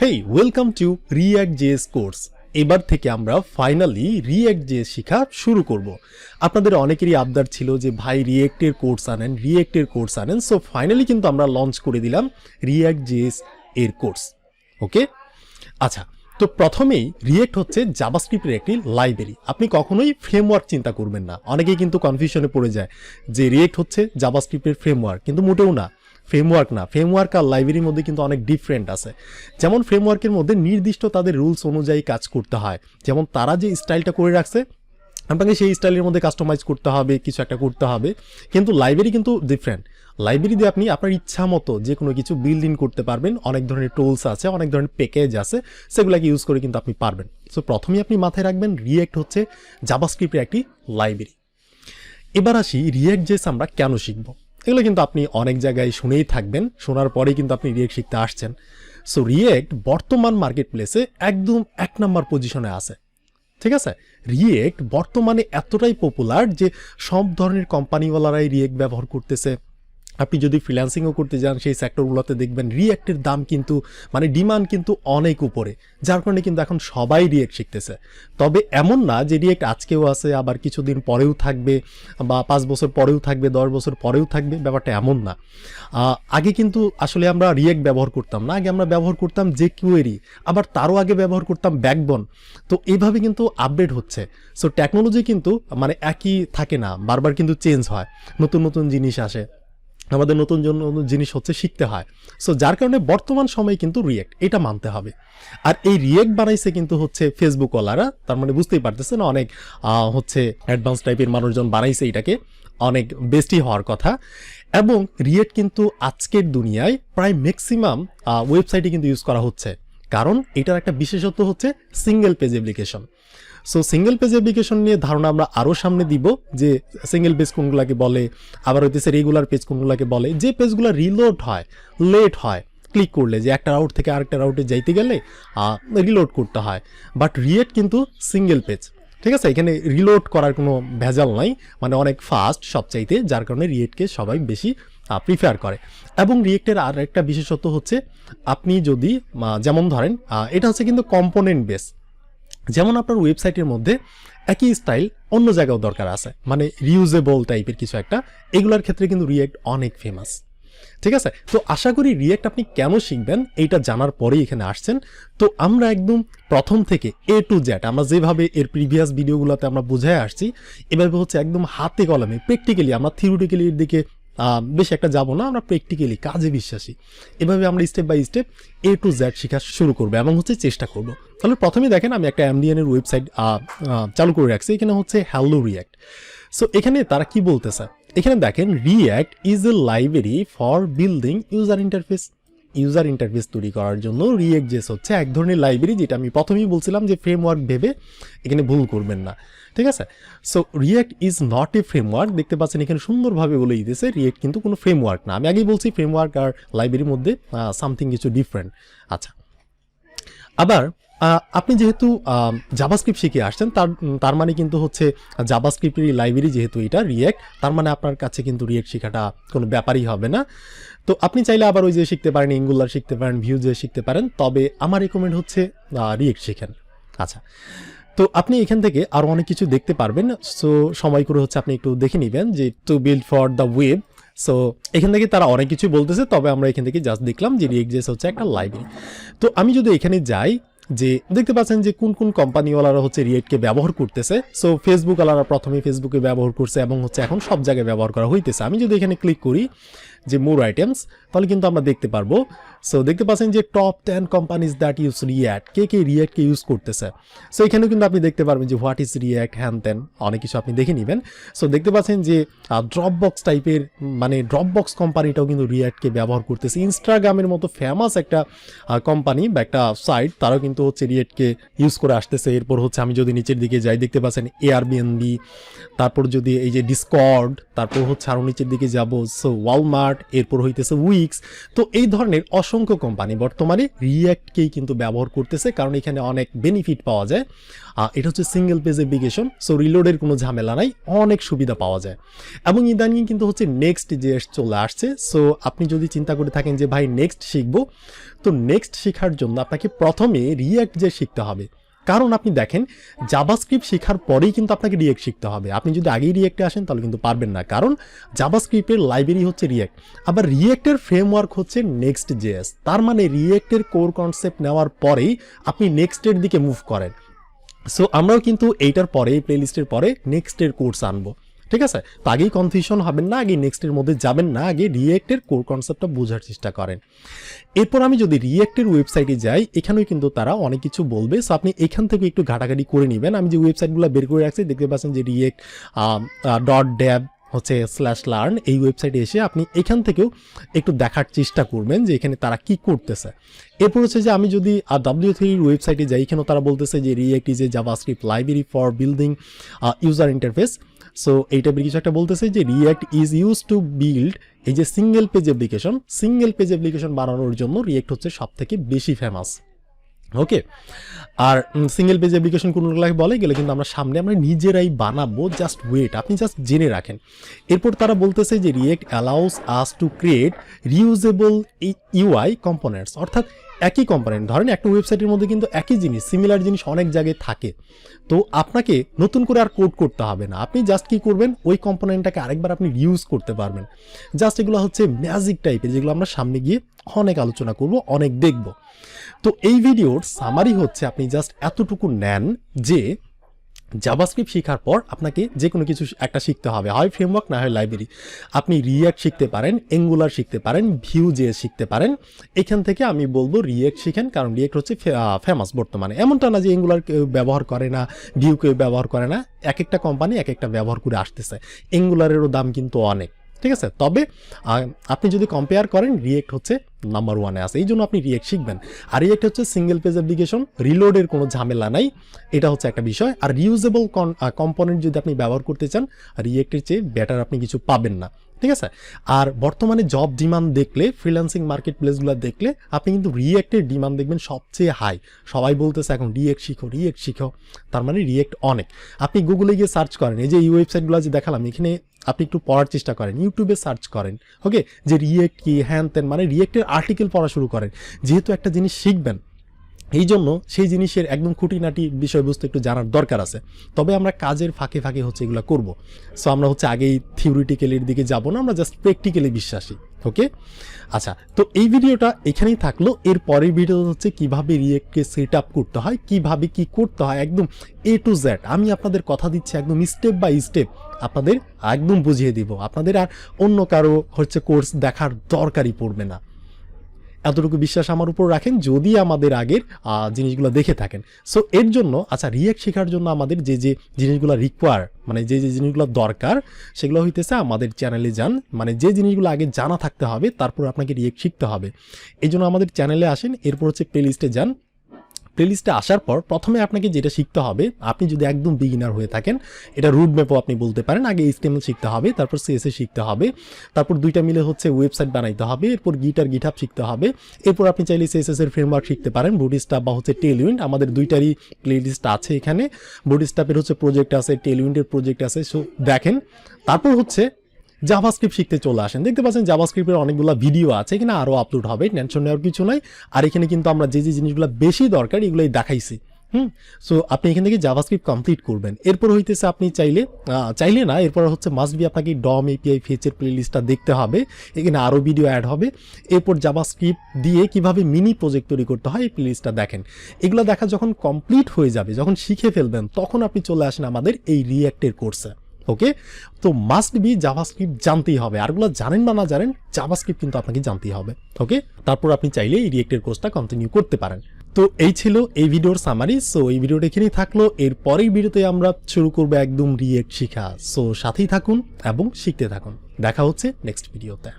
Hey welcome to react JS course. এবার থেকে আমরা ফাইনালি রিঅ্যাক্ট জেএস শেখা শুরু করব। আপনাদের অনেকেরই আবদার ছিল যে ভাই রিঅ্যাক্টের কোর্স আনেন। সো ফাইনালি কিন্তু আমরা লঞ্চ করে দিলাম রিঅ্যাক্ট জেএস এর কোর্স। ওকে, আচ্ছা, তো প্রথমেই রিঅ্যাক্ট হচ্ছে জাভাস্ক্রিপ্টের একটি লাইব্রেরি। আপনি কখনোই ফ্রেমওয়ার্ক চিন্তা করবেন না। অনেকেই কিন্তু কনফিউশনে পড়ে যায় যে রিঅ্যাক্ট হচ্ছে জাভাস্ক্রিপ্টের ফ্রেমওয়ার্ক, কিন্তু মোটেও না। ফ্রেমওয়ার্ক আর লাইব্রেরির মধ্যে কিন্তু অনেক ডিফারেন্ট আছে। যেমন ফ্রেমওয়ার্কের মধ্যে নির্দিষ্ট তাদের রুলস অনুযায়ী কাজ করতে হয়, যেমন তারা যে স্টাইলটা করে রাখছে আপনাকে সেই স্টাইলের মধ্যে কাস্টমাইজ করতে হবে, কিছু একটা করতে হবে। কিন্তু লাইব্রেরি কিন্তু ডিফারেন্ট। লাইব্রেরি দিয়ে আপনি আপনার ইচ্ছা মতো যে কোনো কিছু বিল্ড ইন করতে পারবেন। অনেক ধরনের টুলস আছে, অনেক ধরনের প্যাকেজ আছে, সেগুলোকে ইউজ করে কিন্তু আপনি পারবেন। সো প্রথমেই আপনি মাথায় রাখবেন রিঅ্যাক্ট হচ্ছে জাভাস্ক্রিপ্টের একটি লাইব্রেরি। এবার আসি রিঅ্যাক্ট জেএস আমরা কেন শিখব। এগুলো কিন্তু আপনি অনেক জায়গায় শুনেই থাকবেন, শোনার পরেই কিন্তু আপনি রিঅ্যাক্ট শিখতে আসছেন। সো রিঅ্যাক্ট বর্তমান মার্কেট প্লেসে একদম 1 নম্বর পজিশনে আছে। ঠিক আছে, রিঅ্যাক্ট বর্তমানে এতটাই পপুলার যে সব ধরনের কোম্পানিওয়ালারাই রিঅ্যাক্ট ব্যবহার করতেছে। আপনি যদি ফ্রিল্যান্সিংও করতে যান সেই সেক্টরগুলোতে দেখবেন রিঅ্যাক্টের দাম কিন্তু ডিমান্ড কিন্তু অনেক উপরে, যার কারণে কিন্তু এখন সবাই রিঅ্যাক্ট শিখতেছে। তবে এমন না যে রিঅ্যাক্ট আজকেও আছে আবার কিছুদিন পরেও থাকবে, বা 5 বছর পরেও থাকবে, 10 বছর পরেও থাকবে, ব্যাপারটা এমন না। আগে কিন্তু আসলে আমরা রিঅ্যাক্ট ব্যবহার করতাম না, আগে আমরা ব্যবহার করতাম jQuery, আবার তারও আগে ব্যবহার করতাম ব্যাকবোন। তো এইভাবে কিন্তু আপডেট হচ্ছে। সো টেকনোলজি কিন্তু একই থাকে না, বারবার কিন্তু চেঞ্জ হয়, নতুন নতুন জিনিস আসে, আমাদের নতুন জিনিস হচ্ছে শিখতে হয়। সো যার কারণে বর্তমান সময়ে কিন্তু রিঅ্যাক্ট এটা মানতে হবে। আর এই রিঅ্যাক্ট বানাইছে কিন্তু হচ্ছে ফেসবুকওয়ালারা, তার মানে বুঝতেই পারতেছে না, অনেক হচ্ছে অ্যাডভান্স টাইপের মানুষজন বানাইছে এটাকে, অনেক বেস্টই হওয়ার কথা। এবং রিঅ্যাক্ট কিন্তু আজকের দুনিয়ায় প্রায় ম্যাক্সিমাম ওয়েবসাইটে কিন্তু ইউজ করা হচ্ছে, কারণ এটার একটা বিশেষত্ব হচ্ছে single page application. So single page application নিয়ে ধারণা আমরা আরও সামনে দিব, যে সিঙ্গেল পেজ কোনগুলোকে বলে, আবার হইতেছে রেগুলার পেজ কোনগুলোকে বলে। যে পেজগুলো রিলোড হয়, লেট হয়, ক্লিক করলে যে একটা রাউট থেকে আরেকটা রাউটে যাইতে গেলে রিলোড করতে হয়। বাট রিঅ্যাক্ট কিন্তু সিঙ্গেল পেজ, ঠিক আছে, এখানে রিলোড করার কোনো ভেজাল নাই, মানে অনেক ফাস্ট সবচাইতে, যার কারণে রিঅ্যাক্টকে সবাই বেশি প্রিফার করে। এবং রিঅ্যাক্টের আর একটা বিশেষত্ব হচ্ছে, আপনি যদি যেমন ধরেন এটা হচ্ছে কিন্তু কম্পোনেন্ট বেস। যেমন আপনার ওয়েবসাইটের মধ্যে একই স্টাইল অন্য জায়গাও দরকার আছে, মানে রিউজেবল টাইপের কিছু একটা, এগুলোর ক্ষেত্রে কিন্তু রিঅ্যাক্ট অনেক ফেমাস। ঠিক আছে, তো আশা করি রিঅ্যাক্ট আপনি কেন শিখবেন এইটা জানার পরেই এখানে আসছেন। তো আমরা একদম প্রথম থেকে A to Z আমরা যেভাবে এর প্রিভিয়াস ভিডিওগুলোতে আমরা বুঝায় আসছি, এভাবে হচ্ছে একদম হাতে কলমে প্র্যাকটিক্যালি, আমরা থিওরিটিক্যালির দিকে বেশি একটা যাব না, আমরা প্র্যাকটিক্যালি কাজে বিশ্বাসী, এভাবে আমরা step by step A to Z শেখা শুরু করবো এবং হচ্ছে চেষ্টা করব। তাহলে প্রথমেই দেখেন আমি একটা MDN এর ওয়েবসাইট চালু করে রাখছি, এখানে হচ্ছে হ্যালো রিঅ্যাক্ট। সো এখানে তারা কি বলতেছে, এখানে দেখেন react is a library for building user interface তৈরি করার জন্য রিঅ্যাক্ট জেএস হচ্ছে এক ধরনের লাইব্রেরি, যেটা আমি প্রথমেই বলছিলাম যে ফ্রেমওয়ার্ক ভেবে এখানে ভুল করবেন না। ঠিক আছে, so react is not a framework. দেখতে পাচ্ছেন এখানে সুন্দরভাবে বলে দিতেছে রিঅ্যাক্ট কিন্তু কোনো ফ্রেমওয়ার্ক না। আমি আগেই বলছি ফ্রেমওয়ার্ক আর লাইব্রেরির মধ্যে সামথিং কিছু ডিফারেন্ট। আচ্ছা, আবার আপনি যেহেতু জাভাস্ক্রিপ্ট শিখে আসছেন, তার মানে কিন্তু হচ্ছে জাভাস্ক্রিপ্টের লাইব্রেরি যেহেতু এটা রিঅ্যাক্ট, তার মানে আপনার কাছে কিন্তু রিঅ্যাক্ট শেখাটা কোনো ব্যাপারই হবে না। তো আপনি চাইলে আবার ওই যে শিখতে পারেন, অ্যাঙ্গুলার শিখতে পারেন, ভিউজে শিখতে পারেন, তবে আমার রেকমেন্ড হচ্ছে রিঅ্যাক্ট শেখেন। আচ্ছা, তো আপনি এখান থেকে আরও অনেক কিছু দেখতে পারবেন। সো সময় করে হচ্ছে আপনি একটু দেখে নেবেন যে to build for the web. So এখান থেকে তারা অনেক কিছু বলতেছে, তবে আমরা এখান থেকে জাস্ট দেখলাম যে রিঅ্যাক্ট জেএস হচ্ছে একটা লাইব্রেরি। তো আমি যদি এখানে যাই, যে দেখতে পাচ্ছেন যে কোন কোন কোম্পানিওয়ালারা হচ্ছে রিঅ্যাক্টকে ব্যবহার করতেছে। সো ফেসবুকওয়ালারা প্রথমে ফেসবুকে ব্যবহার করছে এবং হচ্ছে এখন সব জায়গায় ব্যবহার করা হইতেছে। আমি যদি এখানে ক্লিক করি যে মোর আইটেমস, তাহলে কিন্তু আমরা দেখতে পারবো। সো দেখতে পাচ্ছেন যে top 10 companies that use React, কে রিঅ্যাক্টকে ইউজ করতেছে। সো এখানেও কিন্তু আপনি দেখতে পারবেন যে হোয়াট ইজ রিঅ্যাক্ট, হ্যান ত্যান অনেক কিছু আপনি দেখে নেবেন। সো দেখতে পাচ্ছেন যে ড্রপবক্স টাইপের, মানে ড্রপবক্স কোম্পানিটাও কিন্তু রিঅ্যাক্টকে ব্যবহার করতেছে। ইনস্টাগ্রামের মতো ফেমাস একটা কোম্পানি বা একটা সাইট, তারাও কিন্তু হচ্ছে রিঅ্যাক্টকে ইউজ করে আসতেছে। এরপর হচ্ছে আমি যদি নিচের দিকে যাই, দেখতে পাচ্ছেন এয়ারবিএনবি, তারপর যদি এই যে ডিসকর্ড, তারপর হচ্ছে আরও নিচের দিকে যাব, সো ওয়ালমার্ট, স্মার্ট, এরপর হইতেছে উইক্স। তো এই ধরনের অসংখ্য কোম্পানি বর্তমানে রিয়্যাক্টকেই কিন্তু ব্যবহার করতেছে, কারণ এখানে অনেক বেনিফিট পাওয়া যায়। এটা হচ্ছে সিঙ্গেল পেজ অ্যাপ্লিকেশন, সো রিলোডের কোনো ঝামেলা নাই, অনেক সুবিধা পাওয়া যায়। এবং ইদানিং কিন্তু হচ্ছে নেক্সট যে চলে আসছে। সো আপনি যদি চিন্তা করে থাকেন যে ভাই নেক্সট শিখবো, তো নেক্সট শেখার জন্য আপনাকে প্রথমে রিয়্যাক্ট যে শিখতে হবে। কারণ আপনি দেখেন জাভাস্ক্রিপ্ট শেখার পরেই কিন্তু আপনাকে রিয়্যাক্ট শিখতে হবে। আপনি যদি আগেই রিয়্যাক্টে আসেন তাহলে কিন্তু পারবেন না, কারণ জাভাস্ক্রিপ্টের লাইব্রেরি হচ্ছে রিয়্যাক্ট, আবার রিয়্যাক্টের ফ্রেমওয়ার্ক হচ্ছে নেক্সট জেএস। তার মানে রিয়্যাক্টের কোর কনসেপ্ট নেওয়ার পরেই আপনি নেক্সটের দিকে মুভ করেন। সো আমরাও কিন্তু এইটার পরে, এই প্লেলিস্টের পরে নেক্সটের কোর্স আনবো, ঠিক আছে? তো আগেই কনফিউশন হবেন না, আগে নেক্সটের মধ্যে যাবেন না, আগে রিয়্যাক্টের কোর কনসেপ্টটা বোঝার চেষ্টা করেন। এরপর আমি যদি রিয়্যাক্টের ওয়েবসাইটে যাই, এখানেও কিন্তু তারা অনেক কিছু বলবে। সো আপনি এখান থেকে একটু ঘাটাঘাটি করে নেবেন। আমি যে ওয়েবসাইটগুলো বের করে রাখছি দেখতে পাচ্ছেন যে রিয়্যাক্ট .dev হচ্ছে /learn, এই ওয়েবসাইটে এসে আপনি এখান থেকেও একটু দেখার চেষ্টা করবেন যে এখানে তারা কি করতেছে। এরপর হচ্ছে যে আমি যদি W3 ওয়েবসাইটে যাই, এখানেও তারা বলতেছে যে react is a JavaScript library for building user interface. So এই টাইপের কিছু একটা বলতেছে যে react is use to build এই যে সিঙ্গেল পেজ অ্যাপ্লিকেশন বানানোর জন্য রিয়্যাক্ট হচ্ছে সব থেকে বেশি ফেমাস। ওকে, আর সিঙ্গেল পেজ অ্যাপ্লিকেশন কোনগুলোকে বলে গেলে কিন্তু আমরা সামনে আমরা নিজেরাই বানাবো, জাস্ট ওয়েট, আপনি জাস্ট জেনে রাখেন। এরপর তারা বলতেছে যে React allows us to create reusable UI components, অর্থাৎ একই কম্পোনেন্ট, ধরেন একটা ওয়েবসাইটের মধ্যে কিন্তু একই জিনিস, সিমিলার জিনিস অনেক জায়গায় থাকে, তো আপনাকে নতুন করে আর কোড করতে হবে না। আপনি জাস্ট কি করবেন, ওই কম্পোনেন্টটাকে আরেকবার আপনি ইউজ করতে পারবেন। জাস্ট এগুলো হচ্ছে ম্যাজিক টাইপের, যেগুলো আমরা সামনে গিয়ে অনেক আলোচনা করব, অনেক দেখব। তো এই ভিডিওর সামারি হচ্ছে আপনি জাস্ট এতটুকু নেন যে জাভাস্ক্রিপ্ট শেখার পর আপনাকে যে কোনো কিছু একটা শিখতে হবে, হয় ফ্রেমওয়ার্ক না হয় লাইব্রেরি। আপনি রিয়্যাক্ট শিখতে পারেন, অ্যাঙ্গুলার শিখতে পারেন, ভিউ জেএস শিখতে পারেন। এখান থেকে আমি বলবো রিয়্যাক্ট শিখেন, কারণ রিয়্যাক্ট হচ্ছে ফেমাস বর্তমানে। এমনটা না যে অ্যাঙ্গুলার কেউ ব্যবহার করে না, ভিউ কেউ ব্যবহার করে না, এক একটা কোম্পানি এক একটা ব্যবহার করে আসতেছে। অ্যাঙ্গুলারেরও দাম কিন্তু অনেক, ঠিক আছে? তবে আপনি যদি কম্পেয়ার করেন রিয়্যাক্ট হচ্ছে নাম্বার 1-এ আছে, এই জন্য আপনি রিয়্যাক্ট শিখবেন। আর রিয়্যাক্ট হচ্ছে সিঙ্গেল পেজ অ্যাপ্লিকেশন, রিলোডের কোনো ঝামেলা নাই, এটা হচ্ছে একটা বিষয়। আর রিউজেবল কম্পোনেন্ট যদি আপনি ব্যবহার করতে চান, রিয়্যাক্টের চেয়ে বেটার আপনি কিছু পাবেন না, ঠিক আছে? আর বর্তমানে জব ডিমান্ড দেখলে, ফ্রিল্যান্সিং মার্কেট প্লেসগুলো দেখলে আপনি কিন্তু রিয়্যাক্টের ডিমান্ড দেখবেন সবচেয়ে হাই। সবাই বলতেছে এখন রিয়্যাক্ট শিখো, তার মানে রিয়্যাক্ট অনেক। আপনি গুগলে গিয়ে সার্চ করেন, এই যে এই ওয়েবসাইটগুলো যে দেখালাম, এখানে আপনি একটু পড়ার চেষ্টা করেন, ইউটিউবে সার্চ করেন, ওকে, যে রিয়্যাক্ট কি, হ্যান তেন, মানে রিয়্যাক্টের আর্টিকেল পড়া শুরু করেন। যেহেতু একটা জিনিস শিখবেন, এই জন্য সেই জিনিসের একদম খুঁটিনাটি বিষয়বস্তু একটু জানার দরকার আছে। তবে আমরা কাজের ফাঁকে ফাঁকে হচ্ছে এগুলো করব। সো আমরা হচ্ছে আগেই থিওরিটিক্যালের দিকে যাব না, আমরা জাস্ট প্র্যাকটিক্যালি বিশ্বাসী। ওকে, আচ্ছা, তো এই ভিডিওটা এখানেই থাকলো। এর পরের ভিডিও হচ্ছে কিভাবে রিয়্যাক্টকে সেট আপ করতে হয়, কিভাবে কি করতে হয়, একদম A to Z আমি আপনাদের কথা দিচ্ছি, একদম স্টেপ বাই স্টেপ আপনাদের একদম বুঝিয়ে দিব। আপনাদের আর অন্য কারো হচ্ছে কোর্স দেখার দরকারই পড়বে না, এতটুকু বিশ্বাস আমার উপর রাখেন যদি আমাদের আগের জিনিসগুলো দেখে থাকেন। সো এর জন্য, আচ্ছা, রিয়্যাক্ট শেখার জন্য আমাদের যে যে জিনিসগুলো রিকোয়ার, মানে যে যে জিনিসগুলো দরকার, সেগুলো হইতেছে আমাদের চ্যানেলে যান, মানে যে জিনিসগুলো আগে জানা থাকতে হবে, তারপর আপনাকে রিয়্যাক্ট শিখতে হবে। এই জন্য আমাদের চ্যানেলে আসেন, এরপর হচ্ছে প্লেলিস্টে যান। প্লেলিস্টে আসার পর প্রথমে আপনাকে যেটা শিখতে হবে, আপনি যদি একদম বিগিনার হয়ে থাকেন, এটা রুট ম্যাপও আপনি বলতে পারেন, আগে HTML শিখতে হবে, তারপর CSS শিখতে হবে, তারপর দুইটা মিলে হচ্ছে ওয়েবসাইট বানাইতে হবে, এরপর গিটহাব শিখতে হবে। এরপর আপনি চাইলে CSS এর ফ্রেমওয়ার্ক শিখতে পারেন, বুটস্ট্র্যাপ বা হচ্ছে টেলউইন্ড। আমাদের দুইটারই প্লেলিস্ট আছে এখানে, বুটস্ট্র্যাপের হচ্ছে প্রজেক্ট আছে, টেলউইন্ডের প্রজেক্ট আছে। সো দেখেন, তারপর হচ্ছে জাভাস্ক্রিপ্ট শিখতে চলে আসেন। দেখতে পাচ্ছেন জাভাস্ক্রিপ্টের অনেকগুলো ভিডিও আছে, এখানে আরও আপলোড হবে, টেনশন নেওয়ার কিছু নাই। আর এখানে কিন্তু আমরা যে যে জিনিসগুলো বেশি দরকার এগুলোই দেখাইছি। সো আপনি এখান থেকে জাভাস্ক্রিপ্ট কমপ্লিট করবেন। এরপর হইতেছে আপনি চাইলে না, এরপর হচ্ছে মাস্ট বি আপনাকে ডম API ফেচের প্লেলিস্টটা দেখতে হবে, এখানে আরও ভিডিও অ্যাড হবে। এরপর জাভাস্ক্রিপ্ট দিয়ে কিভাবে মিনি প্রজেক্ট তৈরি করতে হয় এই প্লেলিস্টটা দেখেন। এগুলো দেখা যখন কমপ্লিট হয়ে যাবে, যখন শিখে ফেলবেন, তখন আপনি চলে আসেন আমাদের এই রিয়্যাক্টের কোর্সে। ওকে, তো মাস্ট বি জাভাস্ক্রিপ্ট জানতেই হবে, আরগুলো জানেন বা না জানেন, জাভাস্ক্রিপ্ট কিন্তু আপনাকে জানতেই হবে। ওকে, তারপর আপনি চাইলে এই রিয়্যাক্টের কোর্সটা কন্টিনিউ করতে পারেন। তো এই ছিল এই ভিডিওর সামারি। সো এই ভিডিওটা এখানেই থাকলো। এর পরের ভিডিওতে আমরা শুরু করবো একদম রিয়্যাক্ট শিখা। সো সাথেই থাকুন এবং শিখতে থাকুন। দেখা হচ্ছে নেক্সট ভিডিওতে।